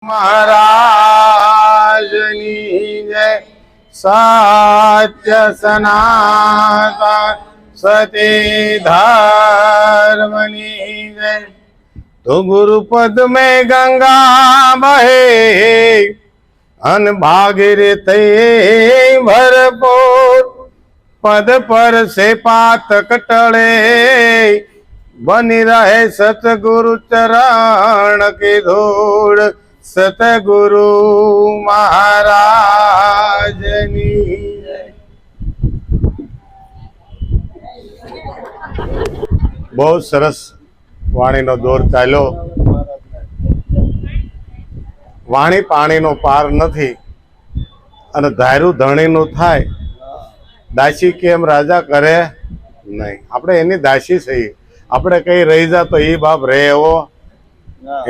महाराजनी जय। सत्य सनातन सती धर्मनी जय। तो गुरुपद में गंगा बहे अन भागीरथी भरपूर। पद पर से पातक टले बनी रहे सतगुरु चरण की धूड़। सतगुरु महाराजनी जय। बहुत सरस वाणी नो दौर चाल्यो। वाणी पाणी नो पार नथी अने धार्यु धणी नु थाय। दासी केम राजा करे नहीं। आपणे एनी दासी छीए। આપણે કઈ રહી જા તો એ બાપ રહે એવો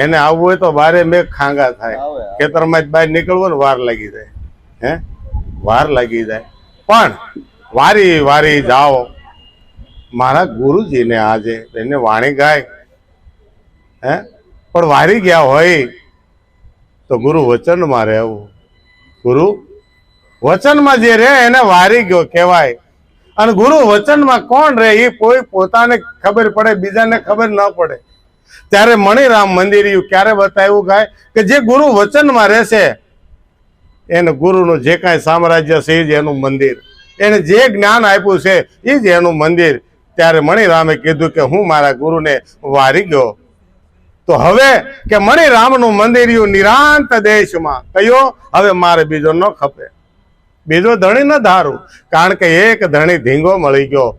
એને આવવું હોય તો બારે મેઘ ખાંગા થાય। ખેતરમાં બહાર નીકળવું ને વાર લાગી જાય, હે વાર લાગી જાય। પણ વારી વારી જાઓ મારા ગુરુજીને આજે એને વાણી ગાય, હે પણ વારી ગયા હોય તો ગુરુ વચનમાં રહેવું। ગુરુ વચનમાં જે રહે એને વારી ગયો કહેવાય। અને ગુરુ વચનમાં કોણ રહે એ કોઈ પોતાને ખબર પડે, બીજાને ખબર ન પડે। ત્યારે મણિરામ મંદિરિયું ક્યારે બતાવ્યું ગાય કે જે ગુરુ વચનમાં રહેશે એને ગુરુનું જે કાંઈ સામ્રાજ્ય છે એ જ એનું મંદિર, એને જે જ્ઞાન આપ્યું છે એ જ એનું મંદિર। ત્યારે મણિરામે કીધું કે હું મારા ગુરુને વારી ગયો તો હવે કે મણિરામનું મંદિરિયું નિરાંત દેશમાં કયો હવે મારે બીજો ન ખપે, બીજો ધણી ન ધારું। કારણ કે એક ધણી ધીંગો મળી ગયો,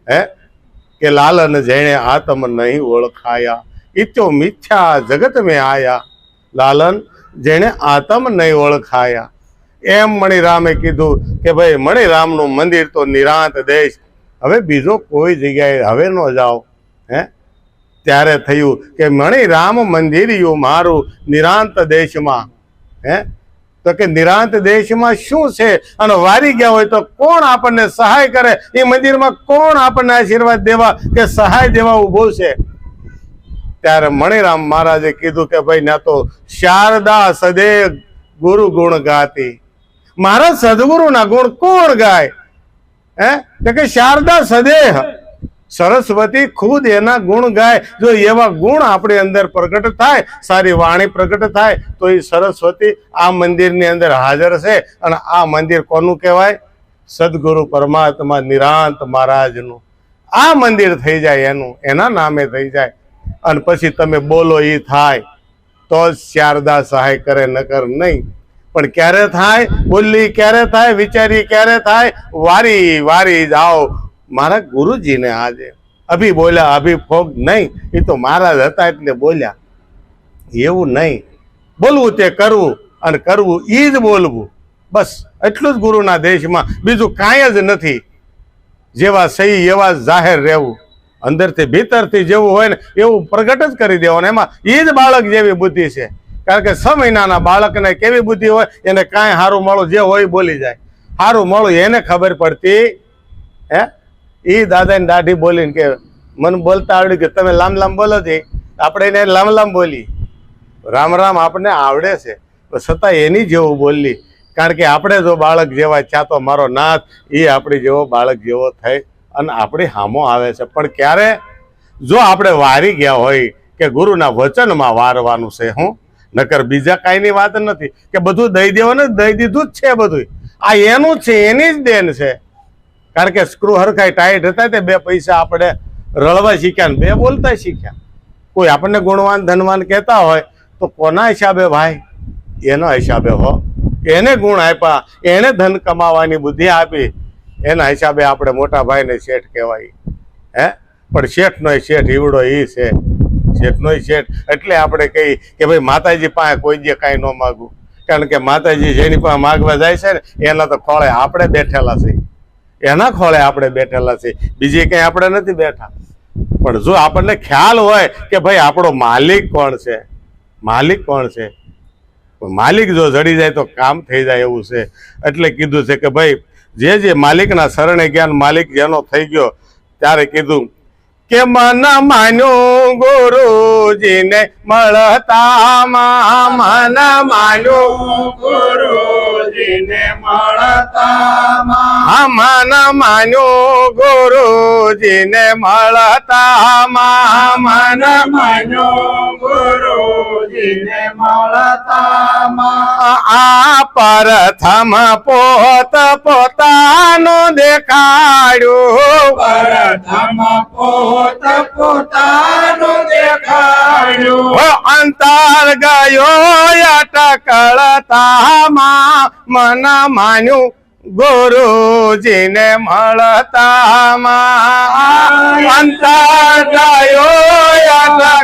હે કે લાલન જેણે આત્મ નહીં ઓળખાયા ઇત્યો મિથ્યા જગત મેં આયા। લાલન જેણે આત્મ નહીં ઓળખાયા એમ મણિરામે કીધું કે ભાઈ મણિરામનું મંદિર તો નિરાંત દેશ, હવે બીજો કોઈ જગ્યાએ હવે ન જાઓ, હે। ત્યારે થયું કે મણિરામ મંદિરિયું મારું નિરાંત દેશમાં, હે તો કે નિરાંત દેશમાં શું છે અને વારી ગયા હોય તો કોણ આપણને સહાય કરે, એ મંદિરમાં કોણ આપણને આશીર્વાદ દેવા કે સહાય દેવા ઉભો છે। ત્યારે મણિરામ મહારાજે કીધું કે ભાઈ ના તો શારદા સદે ગુરુ ગુણ ગાતી। મારા સદગુરુના ગુણ કોણ ગાય, હે તો કે શારદા સદેહ સરસ્વતી ખુદ એના ગુણ ગાય। જો એવા ગુણ આપણી અંદર પ્રગટ થાય, સારી વાણી પ્રગટ થાય તો એ સરસ્વતી આ મંદિરની અંદર હાજર છે। અને આ મંદિર કોનું કહેવાય? સદગુરુ પરમાત્મા નિરાંત મહારાજનું આ મંદિર થઈ જાય, એનું એના નામે થઈ જાય। અને પછી તમે બોલો એ થાય તો જ શારદા સહાય કરે, નકર નહીં। પણ ક્યારે થાય? બોલી ક્યારે થાય? વિચારી ક્યારે થાય? વારી વારી જાઓ મારા ગુરુજીને આજે। અભી બોલ્યા અભી ફોગ નહીં, એ તો મહારાજ હતા એટલે બોલ્યા, એવું નહીં। બોલવું તે કરવું અને કરવું એ જ બોલવું, બસ એટલું જ ગુરુના દેશમાં, બીજું કાંઈ જ નથી। જેવા સહી એવા જાહેર રહેવું, અંદરથી ભીતરથી જેવું હોય ને એવું પ્રગટ જ કરી દેવાનું। એમાં એ જ બાળક જેવી બુદ્ધિ છે। કારણ કે 6 મહિનાના બાળકને કેવી બુદ્ધિ હોય, એને કાંઈ સારું મળું જે હોય બોલી જાય, સારું મળું એને ખબર પડતી, હે એ દાદાની દાઢી બોલીને કે મને બોલતા આવડ્યું કે તમે લાંબ લાંબ બોલો છે, આપણે એને લાંબ લાંબ બોલી, રામ રામ આપણને આવડે છે તો છતાં એની જેવું બોલી। કારણ કે આપણે જો બાળક જેવા થયા તો મારો નાથ એ આપણી જેવો બાળક જેવો થઈ અને આપણી હામો આવે છે। પણ ક્યારે? જો આપણે વારી ગયા હોય કે ગુરુના વચનમાં વારવાનું છે, હું નકર બીજા કાંઈની વાત નથી કે બધું દઈ દેવાનું, દઈ દીધું જ છે બધું, આ એનું છે, એની જ દેન છે। કારણ કે સ્ક્રૂ હરખાઈ ટાઈટ હતા તે 2 પૈસા આપણે રળવા શીખ્યા ને 2 બોલતા શીખ્યા। કોઈ આપણને ગુણવાન ધનવાન કહેતા હોય તો કોના હિસાબે ભાઈ? એના હિસાબે હો, એને ગુણ આપ્યા, એને ધન કમાવાની બુદ્ધિ આપી, એના હિસાબે આપણે મોટા ભાઈને શેઠ કહેવાય, હે પણ શેઠનો શેઠ ઈવડો એ છે, શેઠનો શેઠ। એટલે આપણે કહી કે ભાઈ માતાજી પાસે કોઈ જે કાંઈ ન માગવું। કારણ કે માતાજી જેની પાસે માગવા જાય છે ને એના તો ખોળે આપણે બેઠેલા છે, એના ખોળે આપણે બેઠેલા છે, બીજી કંઈ આપણે નથી બેઠા। પણ જો આપણને ખ્યાલ હોય કે ભાઈ આપણો માલિક કોણ છે, માલિક કોણ છે, માલિક જો જડી જાય તો કામ થઈ જાય એવું છે। એટલે કીધું છે કે ભાઈ જે માલિકના શરણે જ્ઞાન માલિક જેનો થઈ ગયો ત્યારે કીધું કે મન માન્યું ગુરુજીને મળતામાં, મન માન્યું ગુરુજીને મળતામાં, મન માન્યું ગુરુજીને મળતામાં, મન માન્યો ગુરુજીને મળતામાં, આ પ્રથમ પોત પોતાનું દેખાડ્યું, પ્રથમ પોત પોતાનું દેખાડ્યું, અંતર ગયો અટકળતામાં, મન માન્યું ગુરુજીને મળતામાં, અંતર ગયો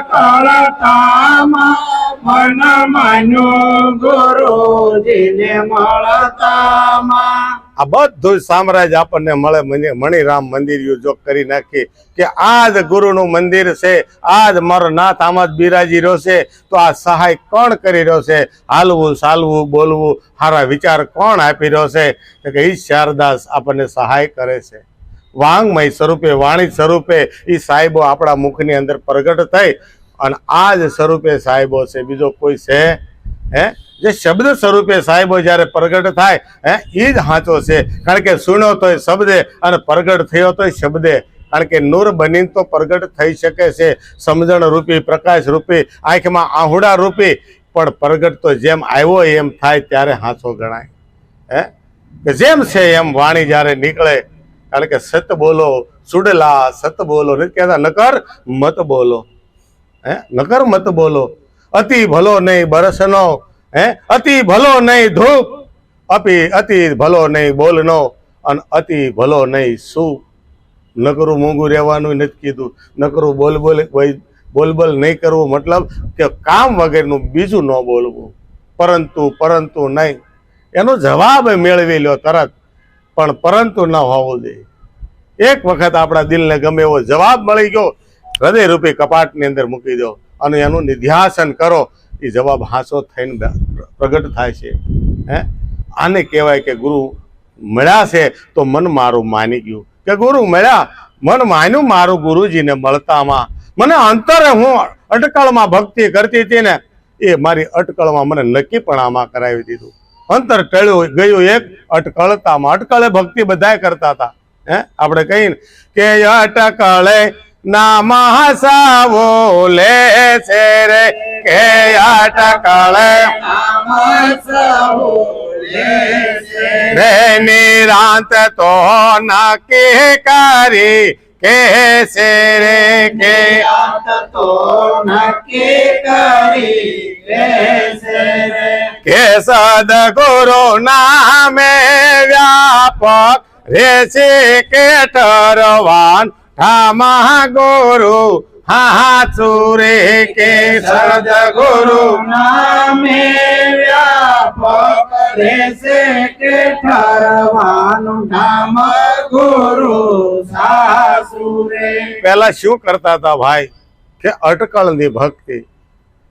મળતામાં, મન માન્યો ગુરુજીને મળતામાં. આ બધું સામ્રાજ્ય આપણને મળે. મણિરામ મંદિર જો કરી નાખી કે આ જ ગુરુનું મંદિર છે, આ જ મારો નાથ આમાં જ બિરાજી રહ્યો છે, તો આ સહાય કોણ કરી રહ્યો છે? હાલવું ચાલવું બોલવું સારા વિચાર કોણ આપી રહ્યો છે? કે ઈ શારદાસ આપણને સહાય કરે છે. વાંગમય સ્વરૂપે વાણી સ્વરૂપે એ સાહેબો આપણા મુખની અંદર પ્રગટ થઈ અને આ જ સ્વરૂપે સાહેબો છે, બીજો કોઈ છે હે? જે શબ્દ સ્વરૂપે સાહેબો જ્યારે પ્રગટ થાય હે એ જ સાચો છે. કારણ કે સુણ્યો તોય શબ્દે અને પ્રગટ થયો તોય શબ્દે. કારણ કે નૂર બનીને તો પ્રગટ થઈ શકે છે, સમજણ રૂપી, પ્રકાશ રૂપી, આંખમાં આહુડા રૂપી, પણ પ્રગટ તો જેમ આવ્યો એમ થાય ત્યારે સાચો ગણાય હે. કે જેમ છે એમ વાણી જ્યારે નીકળે. કારણ કે સત બોલો સુડલા, સત બોલો નથી કહેતા, નકર મત બોલો હે, નકર મત બોલો. અતિ ભલો નહીં બરસનો હે, અતિ ભલો નહીં ધૂપ, અતિ ભલો નહીં બોલનો, અને અતિ ભલો નહીં શું. નકરું મોંઘું રહેવાનું નથી કીધું, નકરું બોલ નહીં કરવું, મતલબ કે કામ વગરનું બીજું ન બોલવું. પરંતુ નહીં, એનો જવાબ મેળવી લો તરત, પણ પરંતુ ન હોવું જોઈએ. એક વખત આપણા દિલને ગમે એવો જવાબ મળી ગયો, હૃદય રૂપી કપાટની અંદર મૂકી દો અને એનું નિધ્યાસન કરો. એ જવાબ હાંસો થઈને પ્રગટ થાય છે હે. આને કહેવાય કે ગુરુ મળ્યા છે તો મન મારું માની ગયું. કે ગુરુ મળ્યા, મન માન્યું મારું ગુરુજીને મળતામાં. મને અંતરે હું અટકળમાં ભક્તિ કરતી હતી ને, એ મારી અટકળમાં મને નક્કીપણામાં કરાવી દીધું. અંતર ટળ્યું ગયું એક અટકળતામાં. અટકળે ભક્તિ બધાય કરતા હતા હે. આપણે કહીને કે અટકળે નામ હસાવો લે છે રે, કે અટકળે નામ હસાવો લે છે રે, નિરાંત તો નક્કી કરી કે છે રે, કે નિરાંત તો નક્કી કરી લે છે રે, કે સદગુરુ નામે વ્યાપક રે છે કે ઠરવાન ઠામા ગુરુ હાચું રે, કે સદગુરુ નામે વ્યાપક રહેશે કે ઠરવાનું ધામ ગુરુ સાસુ રે. પેલા શું કરતા હતા ભાઈ? કે અટકળની ભક્તિ.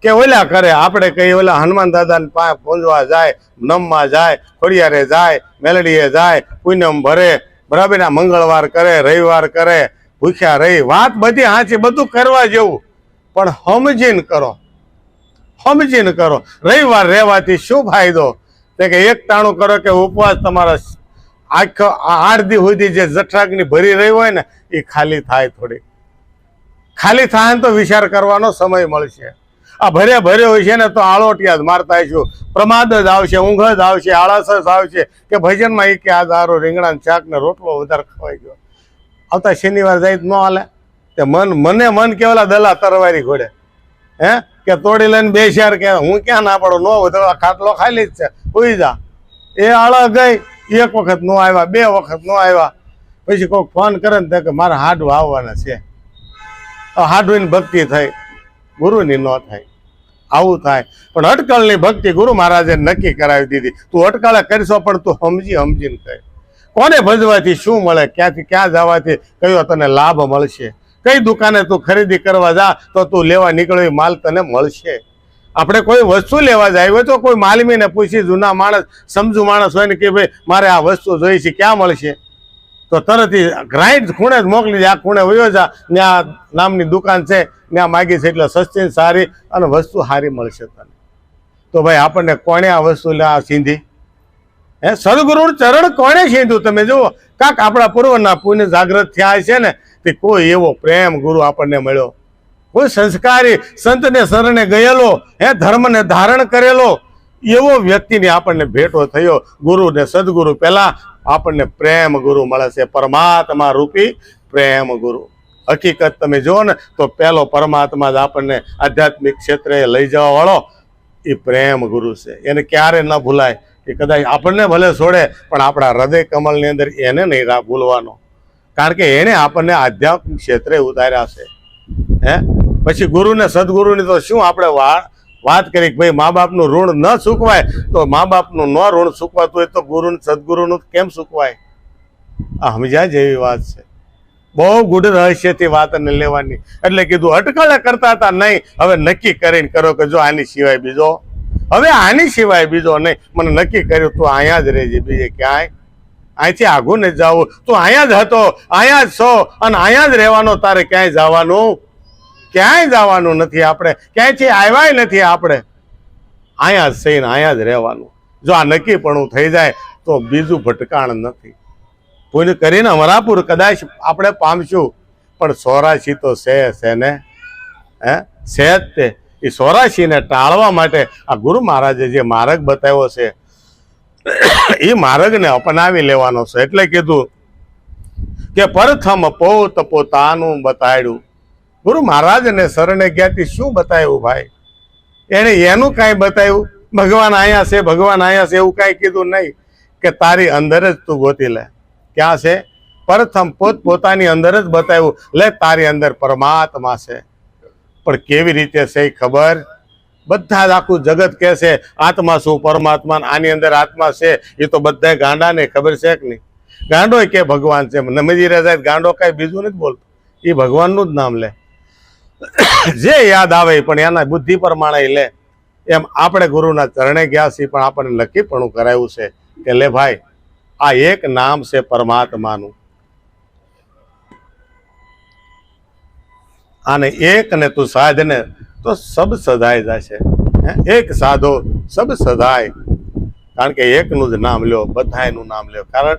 કે ઓલા કરે, આપણે કહીએ ઓલા હનુમાન દાદાને પાસે પૂંજવા જાય, નમવા જાય, ખોડિયારે જાય, મેલડીએ જાય, પૂનમ ભરે, બરાબર, મંગળવાર કરે, રવિવાર કરે, ભૂખ્યા રહી. વાત બધી સાચી, બધું કરવા જેવું, પણ સમજીને કરો, સમજીને કરો. રવિવાર રહેવાથી શું ફાયદો? તે કે એક ટાણું કરો કે ઉપવાસ તમારા આખો 8 દી સુધી જે જઠરાગ્નિ ભરી રહી હોય ને એ ખાલી થાય. થોડી ખાલી થાય ને તો વિચાર કરવાનો સમય મળશે. આ ભર્યો હોય છે ને તો આળોટિયા જ મારતા આવીશું, પ્રમાદ જ આવશે, ઊંઘ જ આવશે, આળસ જ આવશે. કે ભજનમાં એ કે આ દારો રીંગણાનું શાક ને રોટલો વધારે ખવાઈ ગયો. આવતા શનિવાર જાય ન હાલે. તે મન કેવલા દલા તરવારી ઘોડે હે, કે તોડી લઈને 2 શેર, કે હું ક્યાં ના પડું, ન વધુ ખાટલો ખાલી જ છે, સુઈ જા. એ આળા ગઈ, એક વખત ન આવ્યા, 2 વખત ન આવ્યા, પછી કોઈક ફોન કરે ને કે મારે હાડું આવવાના છે. હાડુની ભક્તિ થઈ, ગુરુની ન થાય. આવું થાય. પણ અટકળની ભક્તિ ગુરુ મહારાજે નક્કી કરાવી દીધી. તું અટકળે કરશો પણ તું સમજીને કહે. કોને ભજવાથી શું મળે, ક્યાંથી ક્યાં જવાથી કયો તને લાભ મળશે, કઈ દુકાને તું ખરીદી કરવા જા તો તું લેવા નીકળ્યો માલ તને મળશે. આપણે કોઈ વસ્તુ લેવા જાય હોય તો કોઈ માલમીને પૂછી, જૂના માણસ સમજુ માણસ હોય ને કે ભાઈ મારે આ વસ્તુ જોઈ છે, ક્યાં મળશે? તો તરત રાઈટ ખૂણે જ મોકલી દે, આ ખૂણે વયો જા, ત્યાં નામની દુકાન છે, ત્યાં માગી છે એટલે સસ્તી સારી અને વસ્તુ સારી મળશે તને. તો ભાઈ આપણને કોણે આ વસ્તુ સીંધી? સદગુરુ ચરણ કોણે સીધું? તમે જુઓ, કાંક આપણા પૂર્વના પુણ્ય જાગૃત થયા છે ને, તે કોઈ એવો પ્રેમ ગુરુ આપણને મળ્યો, કોઈ સંસ્કારી સંતને શરણે ગયેલો, ધર્મને ધારણ કરેલો એવો વ્યક્તિની આપણને ભેટો થયો. ગુરુ ને સદગુરુ પહેલા આપણને પ્રેમ ગુરુ મળે છે, પરમાત્મા રૂપી પ્રેમ ગુરુ. હકીકત તમે જુઓ ને તો પહેલો પરમાત્મા જ આપણને આધ્યાત્મિક ક્ષેત્રે લઈ જવા વાળો એ પ્રેમ ગુરુ છે. એને ક્યારે ન ભૂલાય. એ કદાચ આપણને ભલે છોડે પણ આપણા હૃદય કમળની અંદર એને નહીં ભૂલવાનો, કારણ કે એને આપણને આધ્યાત્મિક ક્ષેત્રે ઉતાર્યા છે. પછી ગુરુ ને સદગુરુની તો શું આપણે વાત કરી કે ભાઈ મા બાપનું ઋણ ન ચૂકવાય, તો મા બાપનું ન ઋણ ચૂકવાતું હોય તો ગુરુ સદગુરુનું કેમ ચૂકવાય? આ સમજ્યા જેવી વાત છે. બહુ ગૂઢ રહસ્યથી વાતને લેવાની. એટલે કીધું અટકળે કરતા હતા નહીં, હવે નક્કી કરીને કરો કે જો આની સિવાય બીજો, હવે આની સિવાય બીજો નહીં. મને નક્કી કર્યું તું અહીંયા જ રહેજે, બીજે ક્યાંય અહીંથી આઘું ને જવું. તું અહીંયા જ હતો, અહીંયા જ છો અને અહીંયા જ રહેવાનો, તારે ક્યાંય જવાનું, ક્યાંય જવાનું નથી. આપણે ક્યાંયથી આવ્યા નથી, આપણે અહીંયા જ થઈને અહીંયા જ રહેવાનું. જો આ નક્કીપણું થઈ જાય તો બીજું ભટકાણ નથી. પુણ્ય કરીને અમરાપુર કદાચ આપણે પામશું, પણ 84 તો છે ને, છે જ તે. એ 84ને ટાળવા માટે આ ગુરુ મહારાજે જે માર્ગ બતાવ્યો છે એ માર્ગને અપનાવી લેવાનો છે. એટલે કીધું કે પ્રથમ પોતાનું બતાડ્યું. ગુરુ મહારાજને શરણે જ્ઞાતિ શું બતાવ્યું ભાઈ? એને એનું કાંઈ બતાવ્યું? ભગવાન અહીંયા છે, ભગવાન અહીંયા છે એવું કાંઈ કીધું નહીં, કે તારી અંદર જ તું ગોતી લે. ક્યાં છે? પ્રથમ પોતાની અંદર જ બતાવ્યું, લે તારી અંદર પરમાત્મા છે. પણ કેવી રીતે છે એ ખબર? બધા જ આખું જગત કહે છે આત્મા શું, પરમાત્મા આની અંદર આત્મા છે. એ તો બધા ગાંડાને ખબર છે કે નહીં? ગાંડો કે ભગવાન છે, નમજી જાય ગાંડો કાંઈ બીજું નથી બોલતો, એ ભગવાનનું જ નામ લે. જે યાદ આવે પણ એના બુદ્ધિ પ્રમાણે લે. એમ આપણે ગુરુના ચરણે ગયા છીએ, પણ આપણને નક્કીપણું કરાયું છે કે લે ભાઈ આ એક નામ છે પરમાત્માનું, આને એક ને તું સાધને તો સબ સદાય જશે. એક સાધો સબ સદાય. કારણ કે એકનું જ નામ લ્યો, બધાયનું નામ લ્યો, કારણ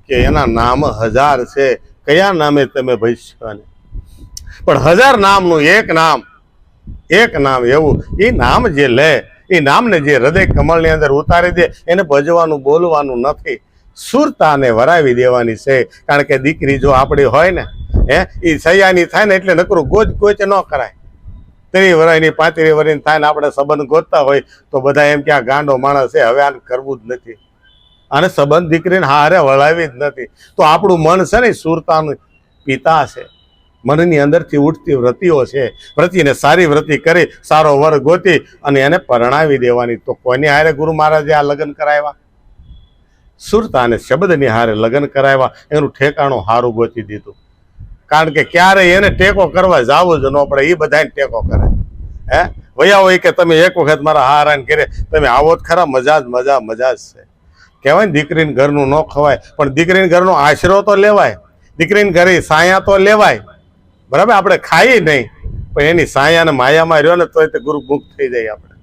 કે એના નામ 1000 છે. કયા નામે તમે ભજશો ને? પણ 1000 નામનું એક નામ એવું. એ નામ જે લે, એ નામને જે હૃદય કમળની અંદર ઉતારી દે, એને ભજવાનું બોલવાનું નથી, સુરતાને વરાવી દેવાની છે. કારણ કે દીકરી જો આપણી હોય ને, એ સૈયાની થાય ને એટલે નકરું ગોચ ન કરાય. 30 વર્ષની 35 વર્ષની થાય ને આપણે સંબંધ ગોતતા હોય તો બધા એમ કે આ ગાંડો માણસ છે, હવે આને કરવું જ નથી, આને સંબંધ દીકરીને હારે વળાવી જ નથી. તો આપણું મન છે ને સુરતાનું પિતા છે. મનની અંદરથી ઉઠતી વ્રતિઓ છે. વ્રતિને સારી વ્રતિ કરી, સારો વર ગોતી અને એને પરણાવી દેવાની. તો કોની હારે ગુરુ મહારાજે આ લગ્ન કરાવ્યા? સુરતાને શબ્દની હારે લગ્ન કરાવ્યા. એનું ઠેકાણું હારું ગોતી દીધું. કારણ કે ક્યારેય એને ટેકો કરવા જવું જ ન પડે, એ બધાને ટેકો કરે. વયા હોય કે તમે એક વખત મારા હારાને કરે, તમે આવો જ ખરા, મજા જ છે. કહેવાય ને દીકરીને ઘરનું ન ખવાય, પણ દીકરીને ઘરનો આશરો તો લેવાય, દીકરીને ઘરે સાયા તો લેવાય. બરાબર, આપણે ખાઈએ નહીં પણ એની સાયાને માયામાં રહ્યો ને તોય તે ગુરુ મુક્ત થઈ જાય, આપણે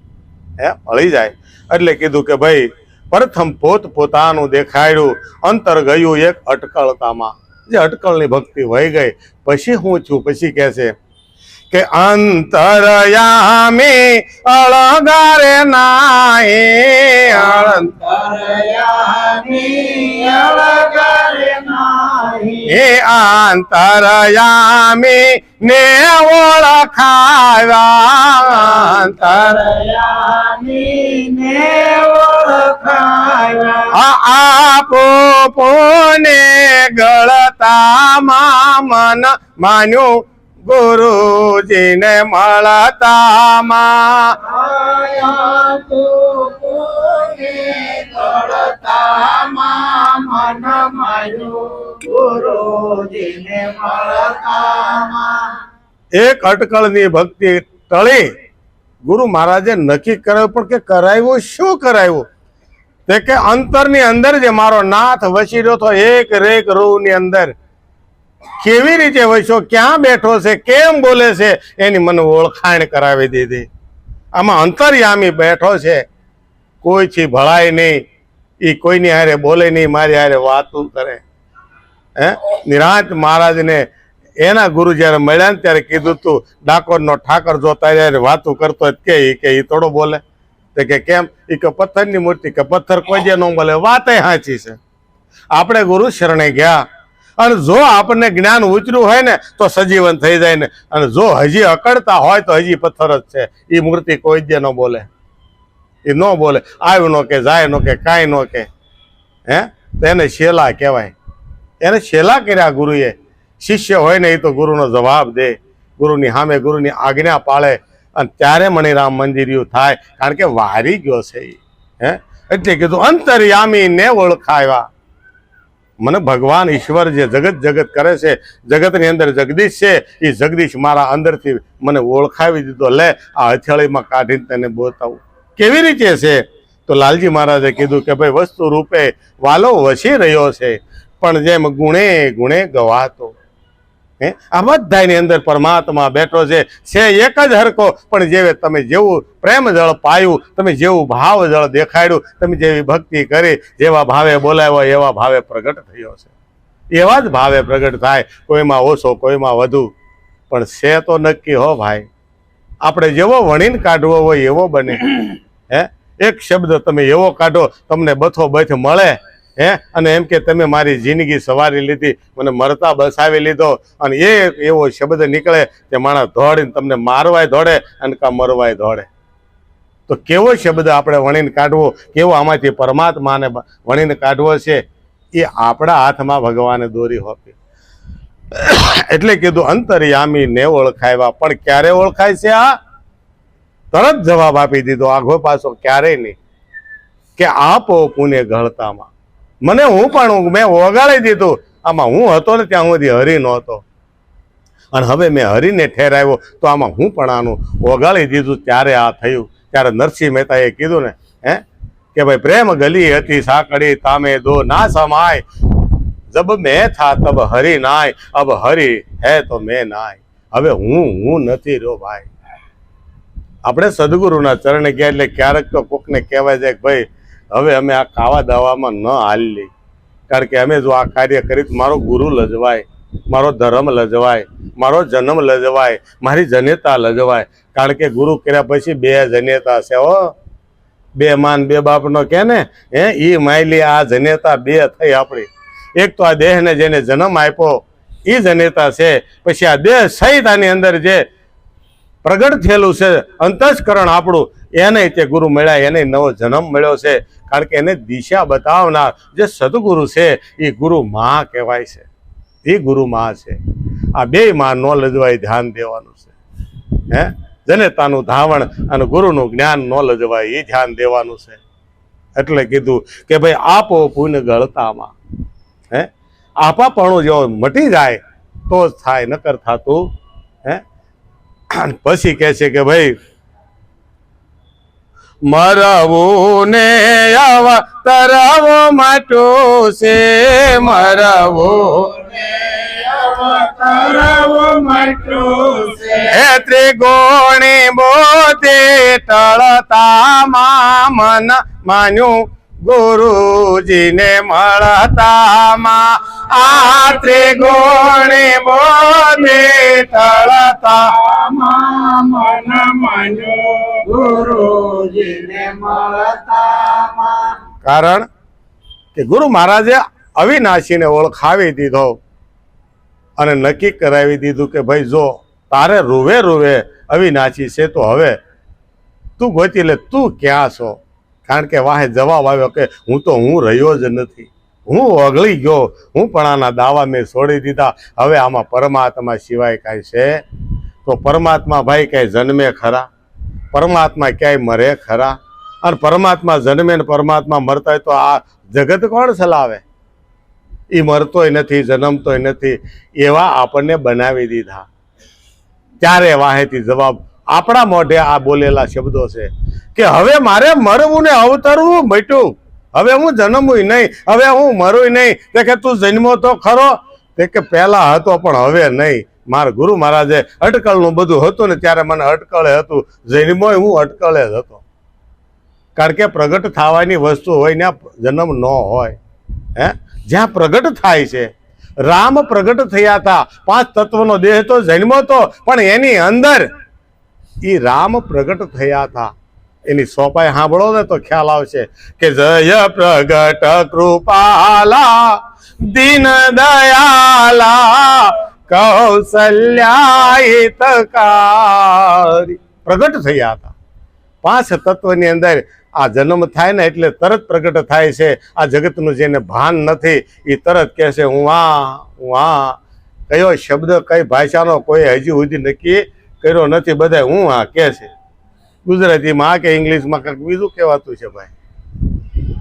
મળી જાય. એટલે કીધું કે ભાઈ પ્રથમ પોતાનું દેખાડ્યું, અંતર ગયું એક અટકળતામાં. જે અટકળની ભક્તિ વહી ગઈ પછી હું છું, પછી કહે છે કે અંતરયામી અળગારે નાહી, અંતરયામી અળગારે નાહી, એ અંતરયામી ને ઓળખાવ્યા, અંતરયામી ને ઓળખાવ્યા. આપો પોને ગળતામાં મન માન્યું, ગુરુજીને મળતામાં. આયા તું કોને ગળતામાં મન માન્યું, ગુરુજીને મળતામાં. એક અટકળની ભક્તિ ટળી. ગુરુ મહારાજે નક્કી કરાવ્યું, પણ કે કરાવ્યું શું કરાવ્યું? તે કે અંતરની અંદર જે મારો નાથ વસી રહ્યો હતો એક રેક રૂની અંદર, કેવી રીતે વસ્યો, ક્યાં બેઠો છે, કેમ બોલે છે, એની મને ઓળખાણ કરાવી દીધી. આમાં અંતર્યામી બેઠો છે, કોઈથી ભળાય નહીં, એ કોઈની હારે બોલે નહીં, મારી હારે વાતું કરે. નિરાંત મહારાજને એના ગુરુ જયારે મળ્યા ને ત્યારે કીધું તું ડાકોરનો ઠાકર જો તારે વાતું કરતો કે એ થોડો બોલે. તે કે કેમ? એ કે પથ્થરની મૂર્તિ, કે પથ્થર કોઈ જે ન બોલે, વાત સાચી છે. આપણે ગુરુ શરણે ગયા અને જો આપણને જ્ઞાન ઉતર્યું હોય ને તો સજીવન થઈ જાય ને, અને જો હજી અકળતા હોય તો હજી પથ્થર જ છે. એ મૂર્તિ કોઈ જ ન બોલે, એ ન બોલે, આવ્યું નો કે જાય નો કે કાંઈ નો કે. તો એને શેલા કહેવાય. એને શેલા કર્યા ગુરુએ. શિષ્ય હોય ને એ તો ગુરુનો જવાબ દે, ગુરુની સામે ગુરુની આજ્ઞા પાળે, અને ત્યારે મણિરામ મંદિરિયું થાય. કારણ કે વારી ગયો છે એ. એટલે કીધું અંતર્યામી ને ઓળખાવ્યા. મને ભગવાન ઈશ્વર જે જગત જગત કરે છે, જગતની અંદર જગદીશ છે, એ જગદીશ મારા અંદરથી મને ઓળખાવી દીધો. લે આ હથેળીમાં કાઢીને તેને બતાવું. કેવી રીતે છે? તો લાલજી મહારાજે કીધું કે ભાઈ વસ્તુ રૂપે વાલો વસી રહ્યો છે, પણ જેમ ગુણે ગુણે ગવાતો. આ બધાની અંદર પરમાત્મા બેઠો છે એક જ હરખો. પણ જેવે તમે જેવું પ્રેમ જળ પાયું, તમે જેવું ભાવ જળ દેખાડ્યું, તમે જેવી ભક્તિ કરી, જેવા ભાવે બોલાવ્યો એવા ભાવે પ્રગટ થયો છે. એવા જ ભાવે પ્રગટ થાય, કોઈમાં ઓછો કોઈમાં વધુ, પણ છે તો નક્કી હો ભાઈ. આપણે જેવો વણીને કાઢવો હોય એવો બને. એક શબ્દ તમે એવો કાઢો તમને બથો બથ મળે. અને એમ કે તમે મારી જિંદગી સવારી લીધી, મને મરતા બસાવી લીધો, અને એ એવો શબ્દ નીકળે કે માણસ દોડીને તમને મારવાય દોડે અને કા મરવાય દોડે. તો કેવો શબ્દ આપણે વણીને કાઢવો, કેવો આમાંથી પરમાત્માને વણીને કાઢવો છે, એ આપણા હાથમાં ભગવાને દોરી હોપી. એટલે કીધું અંતર્યામી ને ઓળખાવ્યા. પણ ક્યારે ઓળખાય છે? આ તરત જવાબ આપી દીધો, આઘો પાછો ક્યારેય નહીં. કે આપો પુણે ગળતામાં મને હું પણ મેં ઓગાળી દીધું. આમાં હું હતો ને ત્યાં સુધી હરી નહોતો, અને હવે મેં હરીને ઠેરાવ્યો તો આમાં હું પણ આનું ઓગાળી દીધું. ત્યારે આ થયું. ત્યારે નરસિંહ મહેતાએ કીધું ને કે ભાઈ પ્રેમ ગલી હતી સાંકડી તામે દો ના સમાય, જબ મેં થા તબ હરી નાય, અબ હરી હે તો મેં નાય. હવે હું નથી રહ્યો ભાઈ. આપણે સદગુરુના ચરણે ગયા એટલે ક્યારેક તો કોકને કહેવાય જાય કે ભાઈ હવે અમે આ ખાવા દાવામાં ન હાલી, કારણ કે અમે જો આ કાર્ય કરી મારો ગુરુ લજવાય, મારો ધર્મ લજવાય, મારો જન્મ લજવાય, મારી જનેતા લજવાય. કારણ કે ગુરુ કર્યા પછી બે જનેતા છે હો, બે માન બે બાપનો કે ને એ માયલી આ જનેતા બે થઈ આપણી. એક તો આ દેહને જેને જન્મ આપ્યો એ જનેતા છે, પછી આ દેહ સહિત આની અંદર જે પ્રગટ થયેલું છે અંતસ્કરણ આપણું, એને તે ગુરુ મળ્યા, એને નવો જન્મ મળ્યો છે. કારણ કે એને દિશા બતાવનાર જે સદગુરુ છે એ ગુરુ મા કહેવાય છે. એ ગુરુ મા છે. આ બે માં ન લજવાય, ધ્યાન દેવાનું છે. જનેતાનું ધાવણ અને ગુરુનું જ્ઞાન ન લજવાય, એ ધ્યાન દેવાનું છે. એટલે કીધું કે ભાઈ આપો પુણ્ય ગળતામાં. આપાપણું જો મટી જાય તો જ થાય, નકર થાતું. પછી કહે છે કે ભાઈ મરવું ને આવા તરાવો માટું છે, મરવું હે ત્રિગુણી બોધે ટળતામાં મન માન્યું ગુરુજીને મળતામાં. આ ત્રિગુણી બોધે ટળતામાં મન માન્યો ગુરુજીને મળતામાં. કારણ કે ગુરુ મહારાજે અવિનાશીને ઓળખાવી દીધો અને નક્કી કરાવી દીધું કે ભાઈ જો તારે રૂવે રૂવે અવિનાશી છે તો હવે તું ગોતી લે, તું ક્યાં છો? કારણ કે વાહે જવાબ આવ્યો કે હું તો હું રહ્યો જ નથી, હું ઓગળી ગયો, હું પણ આના દાવા મેં છોડી દીધા. હવે આમાં પરમાત્મા સિવાય કાંઈ છે? તો પરમાત્મા ભાઈ ક્યાંય જન્મે ખરા? પરમાત્મા ક્યાંય મરે ખરા? અને પરમાત્મા જન્મે ને પરમાત્મા મરતા હોય તો આ જગત કોણ ચલાવે? એ મરતોય નથી, જન્મતોય નથી, એવા આપણને બનાવી દીધા. ત્યારે વાહેથી જવાબ આપણા મોઢે આ બોલેલા શબ્દો છે કે હવે મારે મરવું ને અવતરવું મટ્યું. હવે હું જન્મું નહીં, હવે હું મરું નહીં. તે કે તું જન્મો તો ખરો? તે કે પહેલા હતો પણ હવે નહીં. મારા ગુરુ મહારાજે અટકળનું બધું હતું ને ત્યારે મને અટકળે હતું, જન્મોય હું અટકળે જ હતો. કારણ કે પ્રગટ થવાની વસ્તુ હોય ને જન્મ ન હોય. હે, જ્યાં પ્રગટ થાય છે, રામ પ્રગટ થયા હતા, 5 તત્વનો દેહ તો જન્મો તો, પણ એની અંદર એ રામ પ્રગટ થયા હતા. એની સોપાઈ સાંભળો ને તો ખ્યાલ આવશે કે જય પ્રગટ કૃપાલા દીન દયાલા કૌશલ્યા હિતકારી. પ્રગટ થયા હતા. 5 તત્વની અંદર આ જન્મ થાય ને એટલે તરત પ્રગટ થાય છે. આ જગતનું જેને ભાન નથી એ તરત કહે છે હું આ. કયો શબ્દ કઈ ભાષાનો કોઈ હજી સુધી નક્કી કર્યો નથી, બધા હું આ કહે છે. ગુજરાતીમાં કે ઇંગ્લિશમાં કંઈક બીજું કહેવાતું છે ભાઈ,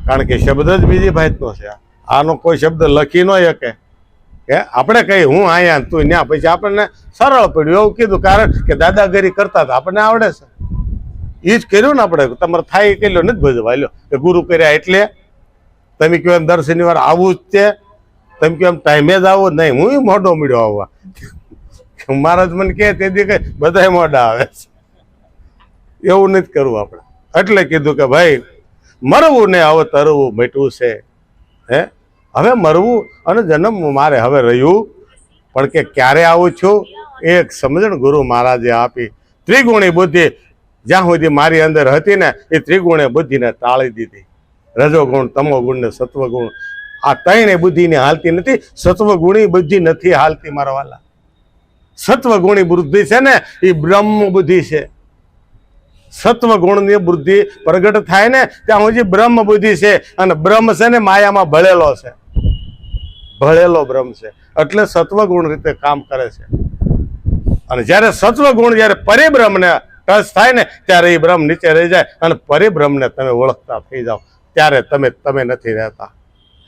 કારણ કે શબ્દ જ બીજી ભાષાનો છે. આનો કોઈ શબ્દ લખી ન શકે કે આપણે કઈ હું આયા તું ન્યા, પછી આપણને સરળ પડ્યું એવું કીધું, કારણ કે દાદાગીરી કરતા હતા, આપણને આવડે છે. એ જ કર્યું ને આપણે. તમારે થાય એ કર્યો નથી ભજવા લ્યો કે ગુરુ કર્યા એટલે તમે કહો એમ દર શનિવાર આવું જ તે, તમે કહો એમ ટાઈમે જ આવો નહીં. હું મોઢો મળ્યો આવવા, મહારાજ મને કહે તેથી કઈ બધા મોઢા આવે છે. એવું નથી કરવું આપણે. એટલે કીધું કે ભાઈ મરવું ને હવે તરવું બેઠવું છે. હે, હવે મરવું અને જન્મ મારે હવે રહ્યું, પણ કે ક્યારે આવું છું એક સમજણ ગુરુ મહારાજે આપી. ત્રિગુણી બુદ્ધિ જ્યાં સુધી મારી અંદર હતી ને એ ત્રિગુણે બુદ્ધિને ટાળી દીધી. રજોગુણ, તમોગુણ ને સત્વગુણ, આ 3 બુદ્ધિને હાલતી નથી. સત્વગુણી બુદ્ધિ નથી હાલતી મારા વાલા. સત્વગુણી બુદ્ધિ છે ને એ બ્રહ્મ બુદ્ધિ છે. સત્વગુણની બુદ્ધિ પ્રગટ થાય ને ત્યાં સુધી બ્રહ્મ બુદ્ધિ છે, અને બ્રહ્મ છે ને માયામાં ભળેલો છે, ભળેલો બ્રહ્મ છે. એટલે સત્વગુણ રીતે કામ કરે છે. અને જ્યારે સત્વગુણ જ્યારે પરિબ્રહ્મને ટચ થાય ને ત્યારે એ બ્રહ્મ નીચે રહી જાય અને પરિબ્રહ્મને તમે ઓળખતા થઈ જાઓ. ત્યારે તમે નથી રહેતા.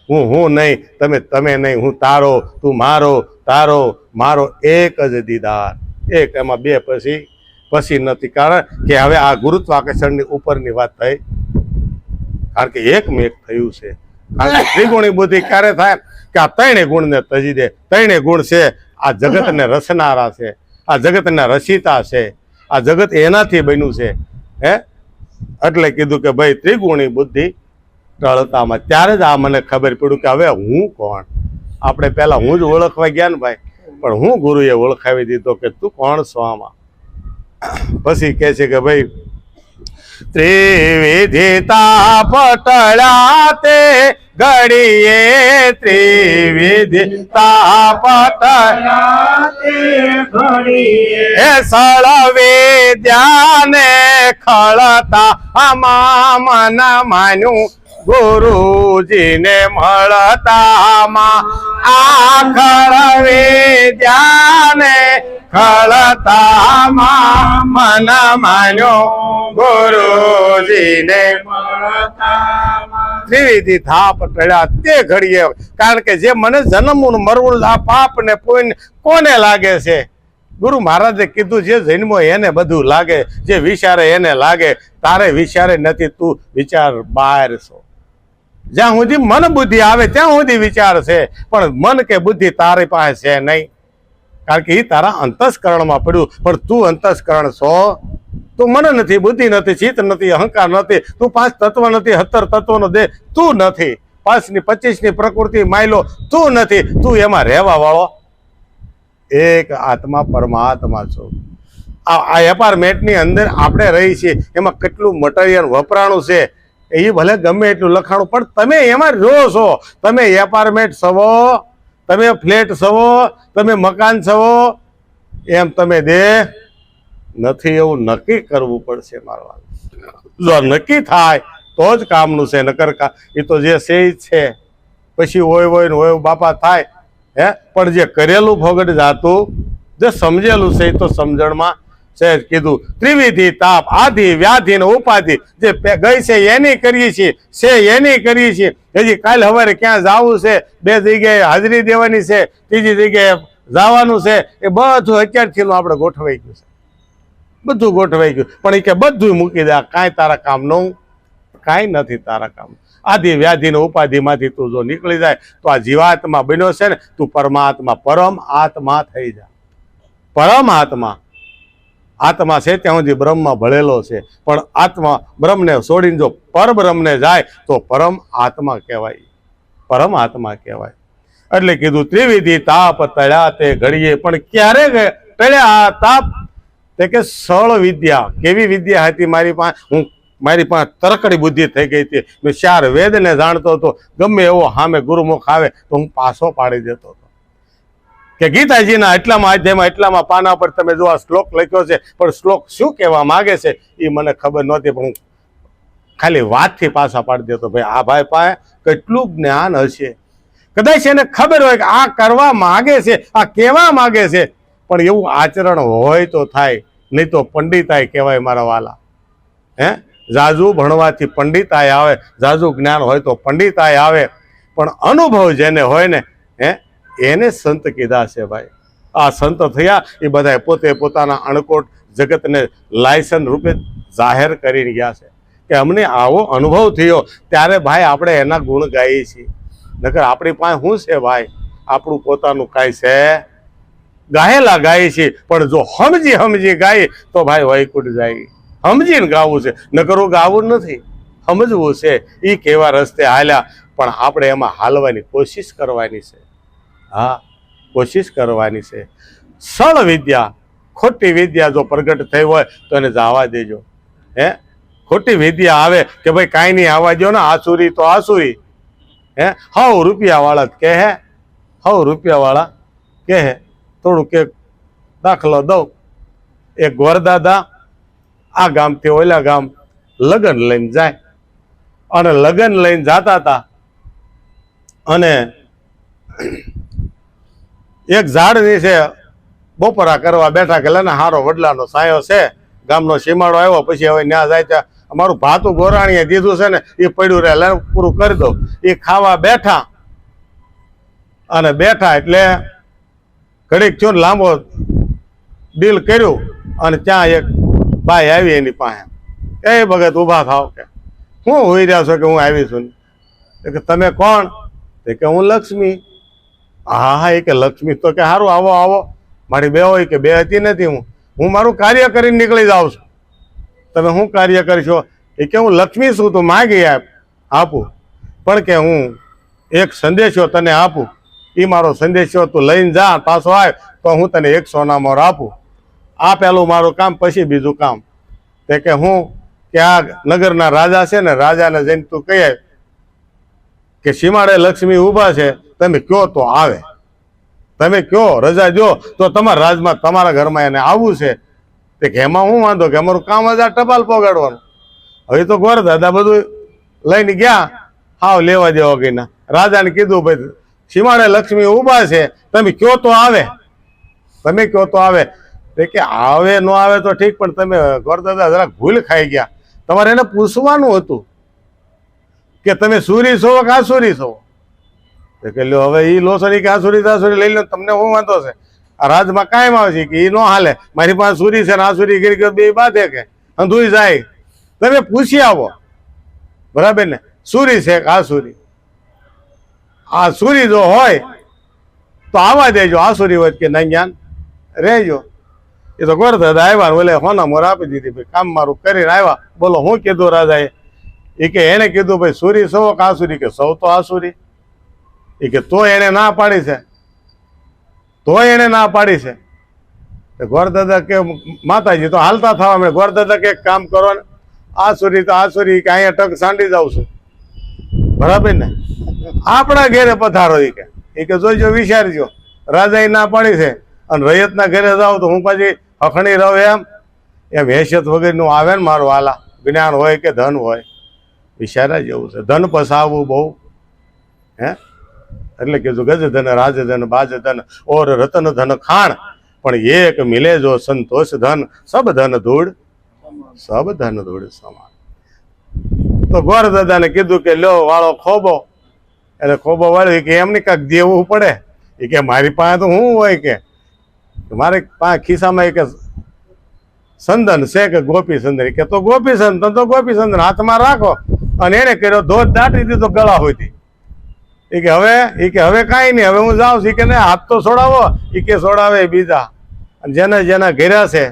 હું નહીં, તમે નહીં. હું તારો, તું મારો, તારો મારો એક જ દીદાર. એક, એમાં 2 પછી નથી. કારણ કે હવે આ ગુરુત્વાકર્ષણની ઉપરની વાત થઈ, કારણ કે એક થયું છે. કારણ કે ત્રિગુણી બુદ્ધિ ક્યારે થાય કે આ 3 ગુણને તજી દે. 3 ગુણ છે આ જગતને રચનારા છે, આ જગતના રચિતા છે, આ જગત એનાથી બન્યું છે. હે, એટલે કીધું કે ભાઈ ત્રિગુણી બુદ્ધિ ટળતામાં. ત્યારે જ આ મને ખબર પડ્યું કે હવે હું કોણ. આપણે પહેલા હું જ ઓળખવા ગયા ને ભાઈ, પણ હું ગુરુએ ઓળખાવી દીધો કે તું કોણ છો આમાં. પછી કહે છે કે ભાઈ ત્રિવિધિતા પટળા તે ઘડીએ, ત્રિવિધિતા પટળા તે ઘડીએ, એ સળ વિદ્યાને ખળતા આમાં મન માન્યું ગુરુજીને મળતામાં. આખળ વિદ્યાને ખળતામાં મન માન્યો ગુરુજીને મળતામાં. ત્રિવિધિ થાપ ટળ્યા તે ઘડીએ. કારણ કે જે મને જન્મવું મરવું આ પાપ ને પુણ્ય કોને લાગે છે? ગુરુ મહારાજે કીધું છે જન્મો એને બધું લાગે, જે વિચારે એને લાગે. તારે વિચારે નથી, તું વિચાર બહાર છો. જ્યાં સુધી મન બુદ્ધિ આવે ત્યાં સુધી વિચાર છે, પણ મન કે બુદ્ધિ તારી પાસે છે નહીં. કારણ કે એ તારા અંતસ્કરણમાં પડ્યું. પણ તું અંતસ્કરણ છો, તું મન નથી, બુદ્ધિ નથી, ચિત્ત નથી, અહંકાર નથી, તું 5 તત્વ નથી, 17 તત્વનો દેહ તું નથી, 5 ની 25 ની પ્રકૃતિ માયલો તું નથી. તું એમાં રહેવા વાળો એક આત્મા પરમાત્મા છો. આ એપાર્ટમેન્ટની અંદર આપણે રહી છીએ, એમાં કેટલું મટીરિયલ વપરાણું છે એ ભલે ગમે એટલું લખાણું, પણ તમે એમાં રહો છો. તમે એપાર્ટમેન્ટ છો, તમે ફ્લેટ છો, તમે મકાન છો, એમ તમે દેહ નથી. એવું નક્કી કરવું પડશે મારવા. જો નક્કી થાય તો જ કામનું છે, નકર એ તો જે છે જ છે. પછી હોય ને હોય બાપા થાય. હે, પણ જે કરેલું ફોગટ જાતું, જે સમજેલું છે એ તો સમજણમાં છે. કીધું ત્રિવિધિ તાપ આધિ વ્યાધિ ને ઉપાધિ જે ગઈ છે એની કરીએ છીએ, એની કરીએ છીએ. હજી કાલ સવારે ક્યાં જવું છે, 2 જગ્યાએ હાજરી દેવાની છે, 3જી જગ્યાએ જવાનું છે, એ બધું અત્યારથી આપણે ગોઠવાઈ ગયું છે. બધું ગોઠવાઈ ગયું. પણ એ કે બધું મૂકી દે, કાંઈ તારા કામ નું કાંઈ નથી તારા કામ. આદિ વ્યાધિ ને ઉપાધિમાંથી તું જો નીકળી જાય તો આ જીવાત્મા બન્યો છે ને, તું પરમાત્મા પરમ આત્મા થઈ જા. પરમ આત્મા આત્મા છે ત્યાં સુધી બ્રહ્મમાં ભળેલો છે, પણ આત્મા બ્રહ્મને છોડીને જો પરબ્રહ્મને જાય તો પરમ આત્મા કહેવાય, પરમ આત્મા કહેવાય. એટલે કીધું ત્રિવિધિ તાપ તળ્યા તે ઘડીએ, પણ ક્યારે ટળ્યા આ તાપ? તે કે સળ વિદ્યા. કેવી વિદ્યા હતી મારી પાસે તરકડી બુદ્ધિ થઈ ગઈ હતી. મેં 4 વેદને જાણતો હતો. ગમે એવો સામે ગુરુમુખ આવે તો હું પાછો પાડી દેતો હતો. કે ગીતાજીના એટલામાં અધ્યાયમાં એટલામાં પાના પર તમે જો આ શ્લોક લખ્યો છે, પણ શ્લોક શું કહેવા માંગે છે એ મને ખબર નહોતી, પણ હું ખાલી વાતથી પાછા પાડી દેતો. ભાઈ આ ભાઈ પાસે કેટલું જ્ઞાન હશે, કદાચ એને ખબર હોય કે આ કરવા માંગે છે, આ કહેવા માંગે છે, પણ એવું આચરણ હોય તો થાય, નહીં તો પંડિતાઈ કહેવાય મારા વાલા. જાજુ ભણવાથી પંડિતાઈ આવે, જાજુ જ્ઞાન હોય તો પંડિતાઈ આવે, પણ અનુભવ જેને હોય ને એને સંત કીધા છે ભાઈ. આ સંત થયા એ બધા પોતે પોતાના અણકોટ જગતને લાયસન્સ રૂપે જાહેર કરીને ગયા છે કે અમને આવો અનુભવ થયો, ત્યારે ભાઈ આપણે એના ગુણ ગાઈએ છીએ. નકર આપણી પાસે શું છે ભાઈ? આપણું પોતાનું કાંઈ છે? ગાયેલા ગાઈએ છીએ, પણ જો સમજી ગાઈએ તો ભાઈ વૈકુંઠ જાય. સમજીને ગાવું છે, નકરું ગાવું નથી, સમજવું છે. એ કેવા રસ્તે હાલ્યા, પણ આપણે એમાં હાલવાની કોશિશ કરવાની છે. હા, કોશિશ કરવાની છે. સળ વિદ્યા, ખોટી વિદ્યા જો પ્રગટ થઈ હોય તો એને જવા દેજો. ખોટી વિદ્યા આવે કે ભાઈ કાંઈ નહીં આવવા દો ને, આસુરી તો આસુરી. 100 રૂપિયાવાળા જ કહે, 100 રૂપિયાવાળા કહે. થોડુંક એક દાખલો દઉં. એક વરદાદા આ ગામથી ઓલા ગામ લગ્ન લઈને જાય, અને લગ્ન લઈને જતા હતા, અને એક ઝાડ નીચે બપોરા કરવા બેઠા કે લેને હારો વડલાનો સાયો છે, ગામનો સીમાડો આવ્યો, પછી હવે ત્યાં જાય ત્યાં અમારું ભાતું ગોરાણીએ દીધું છે ને એ પડ્યું રહે, લે પૂરું કરી દો. એ ખાવા બેઠા, અને બેઠા એટલે ઘડીક થયો લાંબો ડીલ કર્યું, અને ત્યાં એક બાઈ આવી એની પાસે. એ ભગત ઊભા થાવ, કે હું હોઈ રહ્યા છો? કે હું આવી છું. કે તમે કોણ? કે હું લક્ષ્મી. હા હા, એ કે લક્ષ્મી તો કે સારું, આવો આવો. મારી બે હોય કે બે હતી નથી, હું મારું કાર્ય કરીને નીકળી જાઉં છું. તમે શું કાર્ય કરશો? એ કે હું લક્ષ્મી છું, તું માગી આપું, પણ કે હું એક સંદેશો તને આપું, એ મારો સંદેશો તું લઈને જા, પાછો આવ તો હું તને 1 સોનામોર આપું. આ પેલું મારું કામ, પછી બીજું કામ. તે કે હું કે આ નગરના રાજા છે ને, રાજાને જઈને તું કહી આવ કે સીમાડે લક્ષ્મી ઊભા છે, તમે કયો તો આવે. તમે કયો રજા દો તો તમારા રાજમાં તમારા ઘરમાં એને આવવું છે. તે કે એમાં હું વાંધો, કે અમારું કામ જ આ ટપાલ પહોંચાડવાનું. હવે તો ગોર દાદા બધું લઈને ગયા, હાવ લેવા દેવા ગઈના. રાજાને કીધું ભાઈ સીમાડે લક્ષ્મી ઊભા છે, તમે કયો તો આવે, તમે કયો તો આવે. તે કે આવે ન આવે તો ઠીક, પણ તમે ગોર દાદા જરાક ભૂલ ખાઈ ગયા. તમારે એને પૂછવાનું હતું કે તમે સુરી છો કે આસુરી છો. કે લ્યો હવે એ લોસરી કે આસુરી તાસુરી લઈ લો, તમને શું વાંધો છે? આ રાજમાં કાયમ આવે છે કે એ ન હાલે, મારી પાસે સુરી છે ને આસુરી ગીરી ગયો, બે બાધે કે અંધુઈ જાય. તમે પૂછી આવો, બરાબર ને? સુરી છે કે આસુરી? આ સુરી જો હોય તો આવવા દેજો, આસુરી હોય કે નહીં જ્ઞાન રહેજો. એ તો ગોર દાદા આવ્યા, ઓલે હોના મોર આપી દીધી, ભાઈ કામ મારું કરીને આવ્યા. બોલો હું કીધું રાજાએ? એ કે એને કીધું ભાઈ સુરી સૌ કે આસુરી? કે સૌ તો આસુરી. એ કે તો એને ના પાડી છે, તો એને ના પાડી છે. ગોર દાદા કે માતાજી તો હાલતા થવા મળે. ગોર દાદા કે કામ કરો ને, આસુરી તો આસુરી, કે અહીંયા ટક સાંડી જાઉં છું, બરાબર ને? આપણા ઘેરે પધારો. એ કે જોઈજો, વિચારજો. રાજાએ ના પાડી છે, અને રૈયતના ઘરે જાવ તો હું પાછી અખણી રહું એમ હેસિયત વગરનું આવે ને મારું વાલા. જ્ઞાન હોય કે ધન હોય, વિચારા જેવું છે. ધન પસાવવું બહુ એટલે કે જો ગજ ધન રાજ ધન બાજ ધન ઓર રતન ધન ખાણ, પણ એક મિલે જો સંતોષ ધન, સબ ધન ધૂળ, સબ ધન ધૂળ સમાન. તો ગોર દાદાને કીધું કે લ્યો વાળો ખોબો. એટલે ખોબો વાળ્યો કે એમને કાંઈક દેવું પડે. એ કે મારી પાસે તો શું હોય, કે મારે પાસે ખિસ્સામાં એક સંદન છે કે ગોપી સંદન. કે તો ગોપી સંદન, તો ગોપી સંદન હાથમાં રાખો, અને એને કર્યો ધોધ દાટી દીધો ગળા હોતી. એ કે હવે કાંઈ નહીં, હવે હું જાઉં છું. કે ને હાથ તો છોડાવો. એ કે છોડાવે બીજા. અને જેના ઘેર્યા છે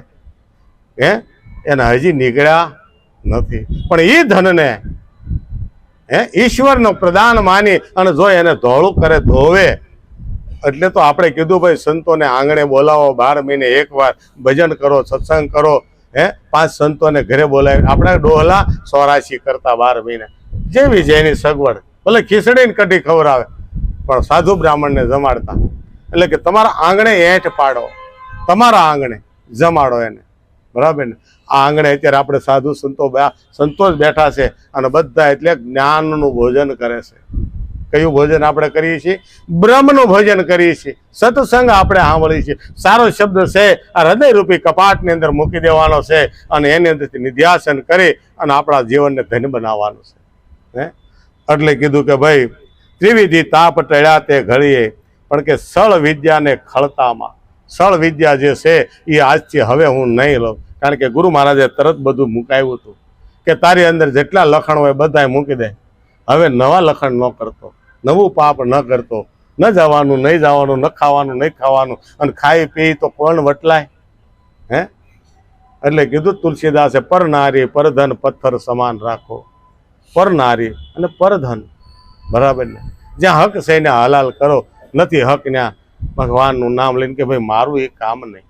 એના હજી નીકળ્યા નથી. પણ એ ધનને ઈશ્વરનો પ્રદાન માની અને જો એને ધોળું કરે ધોવે. એટલે તો આપણે કીધું ભાઈ સંતોને આંગણે બોલાવો, 12 મહિને એકવાર ભજન કરો, સત્સંગ કરો. 5 સંતોને ઘરે બોલાવી. આપણે ડોહલા 84 કરતા 12 મહિને, જેવી જેની સગવડ. ભલે ખીચડીને કઢી ખવડાવે પણ સાધુ બ્રાહ્મણને જમાડતા. એટલે કે તમારા આંગણે એઠ પાડો, તમારા આંગણે જમાડો એને, બરાબર ને. આ આંગણે અત્યારે આપણે સાધુ સંતો જ બેઠા છે અને બધા એટલે જ્ઞાનનું ભોજન કરે છે. કયું ભોજન આપણે કરીએ છીએ? બ્રહ્મનું ભોજન કરીએ છીએ. સત્સંગ આપણે સાંભળીએ છીએ. સારો શબ્દ છે આ હૃદયરૂપી કપાટની અંદર મૂકી દેવાનો છે અને એની અંદરથી નિધ્યાસન કરી અને આપણા જીવનને ધન્ય બનાવવાનું છે. એટલે કીધું કે ભાઈ ત્રિવિધિ તાપ ટળ્યા તે ઘડીએ, પણ કે સળ વિદ્યાને ખળતામાં. સળ વિદ્યા જે છે એ આજથી હવે હું નહીં લઉં. કારણ કે ગુરુ મહારાજે તરત બધું મુકાવ્યું હતું કે તારી અંદર જેટલા લખણ હોય બધા મૂકી દે. હવે નવા લખણ ન કરતો, નવું પાપ ન કરતો, ન જવાનું નહીં જવાનું, ન ખાવાનું નહીં ખાવાનું, અને ખાઈ પી તો કોણ વટલાય. એટલે કીધું તુલસીદાસે પર નારી પરધન પથ્થર સમાન રાખો. પર નારી અને પરધન, બરાબર ને. જ્યાં હક છે એને હલાલ કરો, નથી હક ત્યાં ભગવાનનું નામ લઈને કે ભાઈ મારું એ કામ નહીં,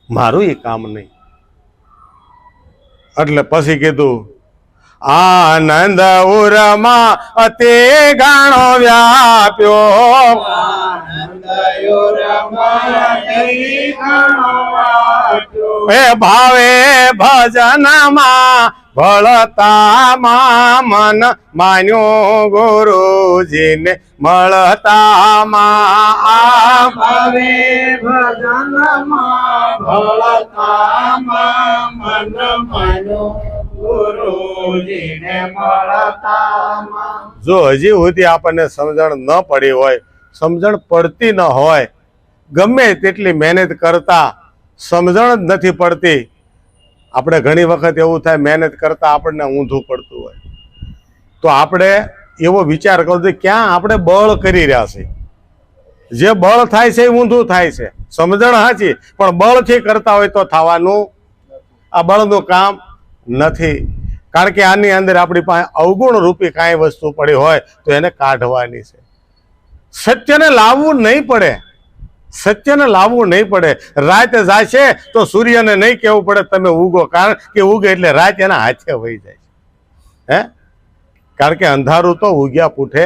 મારું એ કામ નહીં. એટલે પછી કીધું આનંદ ઉરમાં અતિ ગાણો વ્યાપ્યો, એ ભાવે ભજનમાં ભળતામાં મન માન્યો ગુરુજીને મળતામાં. ભાવે ભજનમાં ભળતામાં મન માન્યો ગુરુજીને મળતામાં. જો હજી સુધી આપણને સમજણ ન પડી હોય, સમજણ પડતી ન હોય, ગમે તેટલી મહેનત કરતા સમજણ જ નથી પડતી. આપણે ઘણી વખત એવું થાય મહેનત કરતા આપણને ઊંધું પડતું હોય તો આપણે એવો વિચાર કરો કે ક્યાં આપણે બળ કરી રહ્યા છીએ. જે બળ થાય છે એ ઊંધું થાય છે. સમજણ સાચી પણ બળથી કરતા હોય તો થવાનું આ બળનું કામ નથી. કારણ કે આની અંદર આપણી પાસે અવગુણ રૂપી કાંઈ વસ્તુ પડી હોય તો એને કાઢવાની છે. સત્યને લાવવું નહીં પડે, સત્યને લાવવું નહીં પડે. રાત જાય છે તો સૂર્યને નહીં કહેવું પડે તમે ઉગો, કારણ કે ઉગે એટલે રાત એના હાથે વહી જાય છે. કારણ કે અંધારું તો ઉગ્યા પૂઠે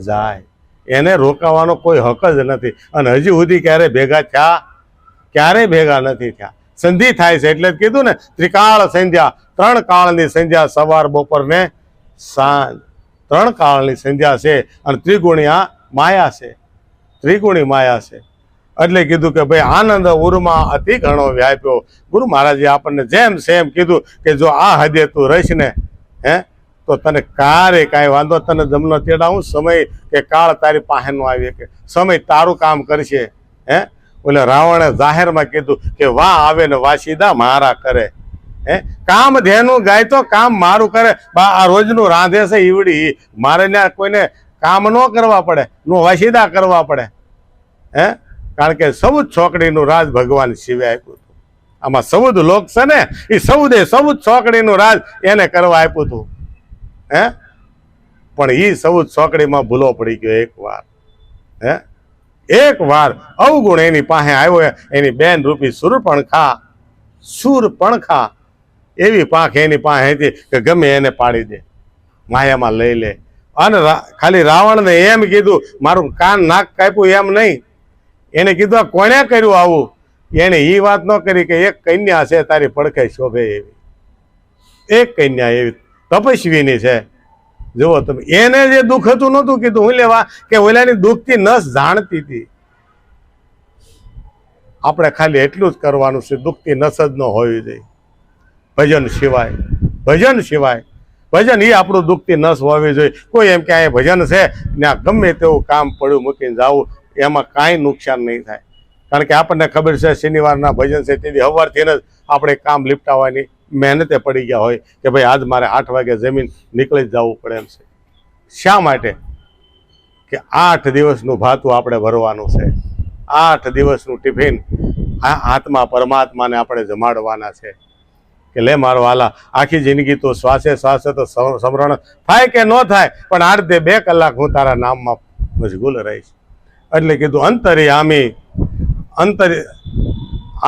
જાય, એને રોકાવાનો કોઈ હક જ નથી. અને હજી સુધી ક્યારે ભેગા થયા? ક્યારેય ભેગા નથી થયા. સંધિ થાય છે એટલે જ કીધું ને ત્રિકાળ સંધ્યા, 3 કાળની સંધ્યા, સવાર બપોર ને સાંજ. 3 કાળની સંધ્યા છે અને ત્રિગુણી આ માયા છે, ત્રિગુણી માયા છે. એટલે કીધું કે ભાઈ આનંદ ઉરમાં અતિ ઘણો વ્યાપ્યો. ગુરુ મહારાજે આપણને જેમ સેમ કીધું કે જો આ હદે તું રહીશ ને તો તને કારે કાંઈ વાંધો, તને જમનો તેડાવું સમય કે કાળ તારી પાસે નો આવી કે સમય તારું કામ કરશે. ઓલે રાવણે જાહેરમાં કીધું કે વાહ આવે ને વાસીદા મારા કરે. કામ ધેનું ગાય તો કામ મારું કરે. આ રોજનું રાંધે છે ઈવડી, મારે ત્યાં કોઈને કામ ન કરવા પડે, નો વાસીદા કરવા પડે. કારણ કે સૌદ છોકડીનું રાજ ભગવાન શિવે આપ્યું હતું. આમાં સૌદ લોક છે ને એ સૌદ છોકડીનું રાજ એને કરવા આપ્યું હતું. પણ એ સૌદ છોકડીમાં ભૂલો પડી ગયો એક વાર અવગુણ એની પાસે આવ્યો. એની બેન રૂપી શૂરપણખા એવી પાંખ એની પાસે હતી કે ગમે એને પાડી દે, માયામાં લઈ લે. અને ખાલી રાવણને એમ કીધું મારું કાન નાક કાપ્યું એમ નહીં, એને કીધું આ કોણે કર્યું આવું? એને એ વાત ન કરી કે એક કન્યા છે તારી પડખે શોભે એવી, એક કન્યા એવી તપસ્વીની છે. જુઓ તમે, એને જે દુઃખ હતું નહોતું કીધું હું લેવા કે ઓલાની દુઃખથી નસ જાણતી હતી. આપણે ખાલી એટલું જ કરવાનું છે, દુઃખથી નસ જ ન હોવી જોઈએ. ભજન સિવાય, ભજન સિવાય, ભજન એ આપણું દુઃખથી નસ હોવી જોઈએ. કોઈ એમ કે અહીંયા ભજન છે ત્યાં ગમે તેવું કામ પડ્યું મૂકીને જવું, એમાં કાંઈ નુકસાન નહીં થાય. કારણ કે આપણને ખબર છે શનિવારના ભજન છે તેથી સવારથી જ આપણે કામ લીપટાવવાની મહેનતે પડી ગયા હોય કે ભાઈ આજ મારે 8 વાગે જમીન નીકળી જ જવું પડે એમ છે. શા માટે? કે 8 દિવસનું ભાતું આપણે ભરવાનું છે, 8 દિવસનું ટિફિન આ આત્મા પરમાત્માને આપણે જમાડવાના છે. કે લે મારો વાલા, આખી જિંદગી તો શ્વાસે શ્વાસે તો સમરણ થાય કે ન થાય, પણ 8-2 કલાક હું તારા નામમાં મશગુલ રહીશ. એટલે કીધું અંતર્યામી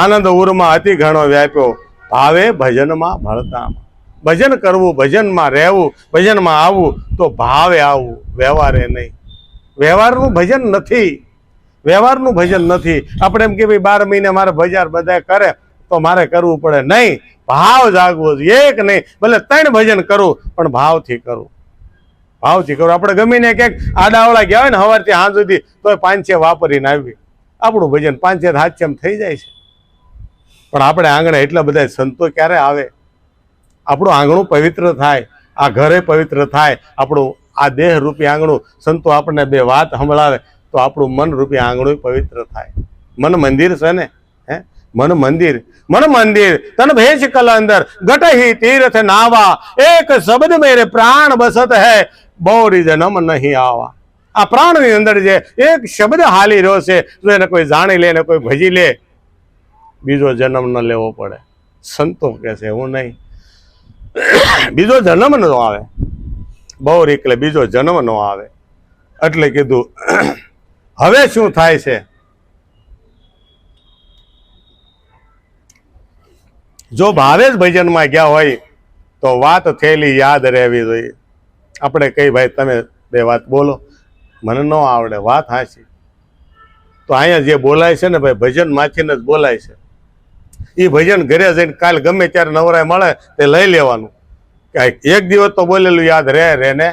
આનંદ ઉરમાં અતિ ઘણો વ્યાપ્યો, ભાવે ભજનમાં ભળતામાં. ભજન કરવું, ભજનમાં રહેવું, ભજનમાં આવવું તો ભાવે આવવું, વ્યવહારે નહીં. વ્યવહારનું ભજન નથી, વ્યવહારનું ભજન નથી. આપણે એમ કે ભાઈ 12 મહિને મારે બજાર બધા કરે તો મારે કરવું પડે, નહીં. ભાવ જાગવો જોઈએ. એક નહીં ભલે 3 ભજન કરું, પણ ભાવથી કરું, ભાવથી કરું. આપણે ગમીને ક્યાંક આડાવડા ગયા હોય ને સવારથી સાંજ સુધી તો 5 વાપરીને આવી, આપણું ભજન 5 હાથચેમ થઈ જાય છે. પણ આપણે આંગણે એટલા બધા સંતો ક્યારે આવે? આપણું આંગણું પવિત્ર થાય, આ ઘરે પવિત્ર થાય, આપણું આ દેહ રૂપી આંગણું સંતો આપણને 2 વાત સંભળાવે તો આપણું મન રૂપી આંગણું પવિત્ર થાય. મન મંદિર છે ને, હે મન મંદિર, મન મંદિર તન ભેષ કલંદર ગટહી તીર્થ નાવા, એક શબ્દ મેરે પ્રાણ બસત હૈ, બૌરી જન્મ નહીં આવા. આ પ્રાણની અંદર જે એક શબ્દ હાલી રહ્યો છે, જો એને કોઈ જાણી લે ને કોઈ ભજી લે, બીજો જન્મ ન લેવો પડે. સંતો કે છે હું નહીં, બીજો જન્મ ન આવે, બહુ એટલે બીજો જન્મ ન આવે. એટલે કીધું હવે શું થાય છે? જો ભાવે જ ભજનમાં ગયા હોય તો વાત થયેલી યાદ રહેવી જોઈએ. આપણે કઈ ભાઈ તમે 2 વાત બોલો, મને ન આવડે, વાત હાચી. તો અહીંયા જે બોલાય છે ને ભાઈ, ભજન માંથીને જ બોલાય છે. એ ભજન ઘરે જઈને કાલ ગમે ત્યારે નવરાય મળે તે લઈ લેવાનું. એક દિવસ તો બોલેલું યાદ રહે ને,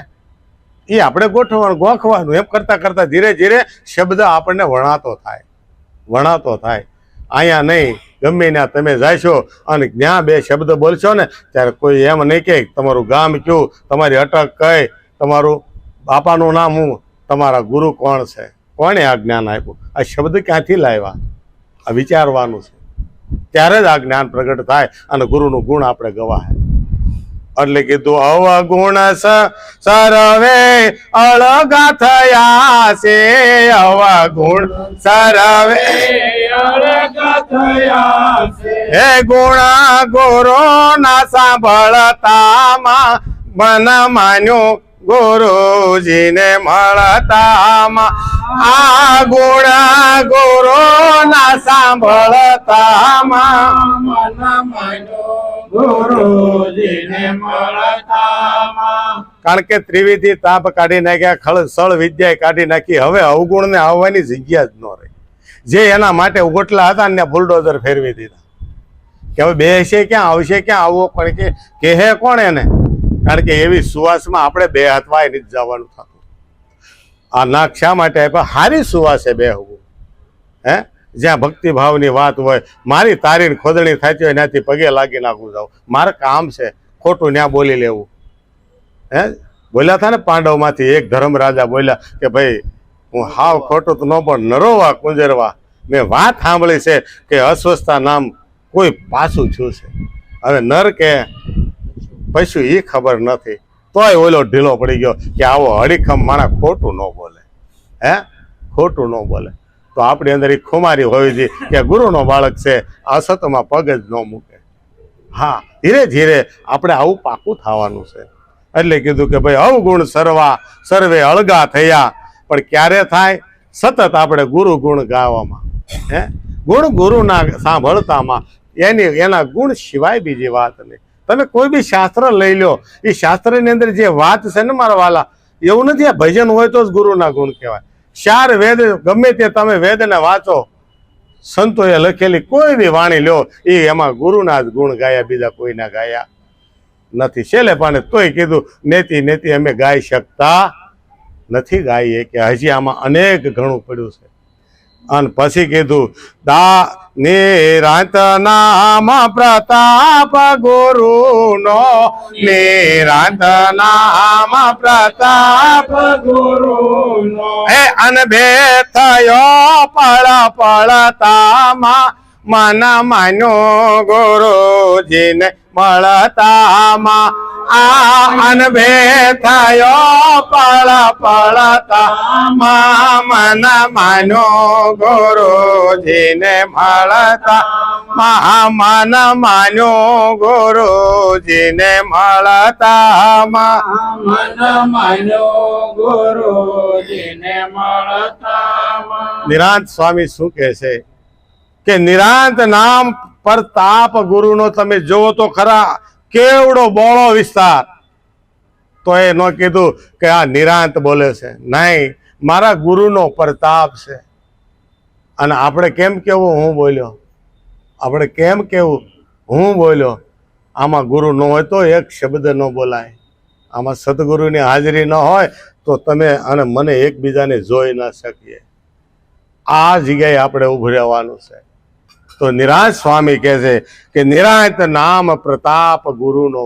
એ આપણે ગોખવાનું. એમ કરતા કરતા ધીરે ધીરે શબ્દ આપણને વણાતો થાય. અહીંયા નહીં, ગમે ત્યાં તમે જાશો અને ત્યાં 2 શબ્દ બોલશો ને ત્યારે કોઈ એમ નહીં કે તમારું ગામ કયું, તમારી અટક કઈ, તમારું બાપાનું નામ હું, તમારા ગુરુ કોણ છે, કોણે આ જ્ઞાન આપ્યું, આ શબ્દ ક્યાંથી લાવ્યા, આ વિચારવાનું છે. ત્યારે જ આ જ્ઞાન પ્રગટ થાય અને ગુરુનું ગુણ આપણે ગવાય. એટલે કીધું અવગુણ સર્વે અળગા થયા છે, અવગુણ સર્વે અળગા થયા છે. હે ગુણ ગુરુ ના સાંભળતામાં મન માન્યું ગુરુજીને મળતામાં. આ ગુણ ગુરુ ના સાંભળતામાં મન માન્યો ગુરુજીને મળતામાં. કારણ કે ત્રિવિધિ તાપ કાઢી નાખ્યા, ખળસળ વિદ્યા કાઢી નાખી. હવે અવગુણ ને આવવાની જગ્યા જ ન રહી. જે એના માટે ઉગટલા હતા ને બુલડોઝર ફેરવી દીધા કે હવે બેસે ક્યાં, આવશે ક્યાં, આવવો પણ કે કહે કોણ એને? કારણ કે એવી સુવાસમાં આપણે 2 હાથ વાય નથી જવાનું થતું. આ નાક શા માટે આપ્યા? હારી સુવાસે બેહવું, હે જ્યાં ભક્તિભાવની વાત હોય. મારી તારીને ખોદણી થતી હોય ત્યાંથી પગે લાગી નાખવું જાવ, મારે કામ છે. ખોટું ત્યાં બોલી લેવું. હે બોલ્યા હતા ને પાંડવમાંથી એક ધર્મરાજા બોલ્યા કે ભાઈ હું હાવ ખોટું તો ન પણ નરોવા કુંજરવા, મેં વાત સાંભળી છે કે અસ્વસ્થતા નામ કોઈ પાછું છું છે. હવે નર કે પશુ એ ખબર નથી, તોય ઓલો ઢીલો પડી ગયો કે આવો હડીખમ માણા ખોટું ન બોલે, હે ખોટું ન બોલે. તો આપણી અંદર એ ખુમારી હોવી જોઈએ કે ગુરુનો બાળક છે, અસતમાં પગ જ ન મૂકે. હા, ધીરે ધીરે આપણે આવું પાકું થવાનું છે. એટલે કીધું કે ભાઈ અવગુણ સર્વે અળગા થયા. પણ ક્યારે થાય? સતત આપણે ગુરુ ગુણ ગાવામાં, હે ગુણ ગુરુના સાંભળતામાં. એના ગુણ સિવાય બીજી વાત નહીં. તમે કોઈ બી શાસ્ત્ર લઈ લો, એ શાસ્ત્રની અંદર જે વાત છે ને મારા વાલા, એવું નથી આ ભજન હોય તો જ ગુરુના ગુણ કહેવાય. 4 વેદ ગમે તે તમે વેદને વાંચો, સંતોએ લખેલી કોઈ બી વાણી લ્યો, એ એમાં ગુરુના જ ગુણ ગાયા, બીજા કોઈના ગાયા નથી. છેલ્લે પાને તોય કીધું નેતિ અમે ગાઈ શકતા નથી, ગાઈએ કે હજી આમાં અનેક ઘણું પડ્યું છે. અને પછી કીધું નિરાંત નામ પ્રતાપ ગુરુનો, નિરાંત નામ પ્રતાપ ગુરુનો. હે અનભે થયો પળ પળતામાં, મન માન્યો ગુરુજીને મળતામાં આ અનભે થયો પળ પળતા મન માન્યો ગુરુજીને મળતા મન માન્યો ગુરુજીને મળતામાં મન માન્યો ગુરુજીને મળતામાં. નિરાંત સ્વામી શું કહે છે કે નિરાંત નામ પ્રતાપ ગુરુનો તમે જોવો તો ખરા, કેવડો બોળો વિસ્તાર. તો એ ન કીધું કે આ નિરાંત બોલે છે, નહીં, મારા ગુરુનો પ્રતાપ છે. અને આપણે કેમ કેવું હું બોલ્યો, આપણે કેમ કેવું હું બોલ્યો. આમાં ગુરુ ન હોય તો એક શબ્દ ન બોલાય. આમાં સદગુરુની હાજરી ન હોય તો તમે અને મને એકબીજાને જોઈ ન શકીએ. આ જગ્યાએ આપણે ઉભું રહેવાનું છે. તો નિરાંત સ્વામી કહે છે કે નિરાંત નામ પ્રતાપ ગુરુનો,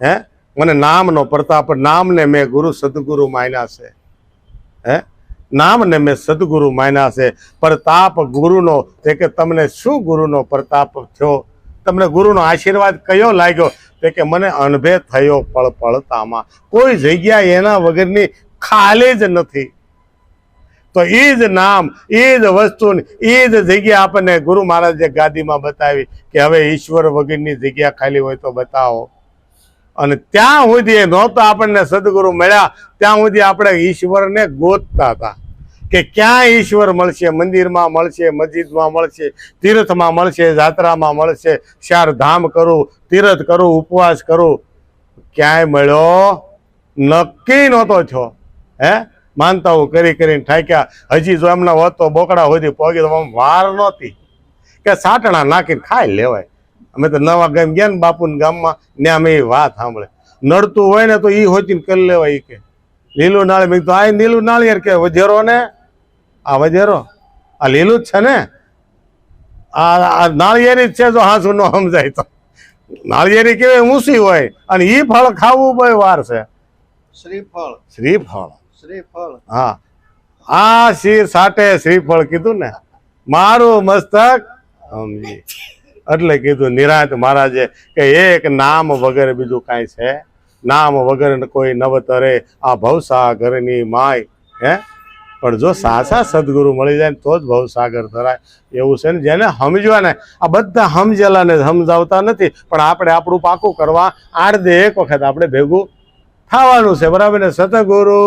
હે, મને નામનો પ્રતાપ, નામને મેં ગુરુ સદગુરુ માન્યા છે. હે, નામને મેં સદગુરુ માન્યા છે. પ્રતાપ ગુરુનો તે કે તમને શું ગુરુનો પ્રતાપ થયો, તમને ગુરુનો આશીર્વાદ કયો લાગ્યો? તે કે મને અનભે થયો પળ પળતામાં. કોઈ જગ્યા એના વગરની ખાલી જ નથી. તો એ જ નામ, એ જ વસ્તુ, એ જ જગ્યા આપણને ગુરુ મહારાજે ગાદીમાં બતાવી કે હવે ઈશ્વર વગરની જગ્યા ખાલી હોય તો બતાવો. અને ત્યાં સુધી નહોતા આપણને સદગુરુ મળ્યા, ત્યાં સુધી આપણે ઈશ્વરને ગોતતા હતા કે ક્યાં ઈશ્વર મળશે. મંદિરમાં મળશે, મસ્જિદમાં મળશે, તીર્થમાં મળશે, જાત્રામાં મળશે, ચારધામ કરું, તીર્થ કરું, ઉપવાસ કરું, ક્યાંય મળ્યો નક્કી નહોતો છો. હે, માનતાઓ કરી કરીને થાક્યા. હજી જો એમના હોત તો બોકડા સુધી પહોંચી તો વાર નહોતી કે સાટણા નાખીને ખાઈ લેવાય. અમે તો નવા ગામ ગયા ને બાપુના ગામમાં, ને અમે એ વાત સાંભળે. નડતું હોય ને તો એ હોતીને કરી લેવાય. એ કે લીલું નાળી, મેં તો આ લીલું નાળિયેર કે વધેરો ને, આ વધેરો, આ લીલું જ છે ને, આ નાળિયેરી જ છે. જો હાસું ન સમજાય તો નાળિયેરી કેવાય ઊંચી હોય, અને એ ફળ ખાવું બહુ વાર છે. શ્રીફળ, શ્રીફળ, શ્રીફળ. હા, આ શીર સાટે શ્રીફળ કીધું ને, મારું મસ્તક સમજી. એટલે કીધું નિરાંત મહારાજે કે એક નામ વગર બીજું કાંઈ છે, નામ વગર કોઈ નવતરે આ ભવસાગરની માય. હે, પણ જો સાચા સદગુરુ મળી જાય ને તો જ ભવસાગર ધરાય. એવું છે ને, જેને સમજવા ને, આ બધા સમજેલાને સમજાવતા નથી, પણ આપણે આપણું પાકું કરવા આડદે એક વખત આપણે ભેગું થવાનું છે. બરાબર ને? સતગુરુ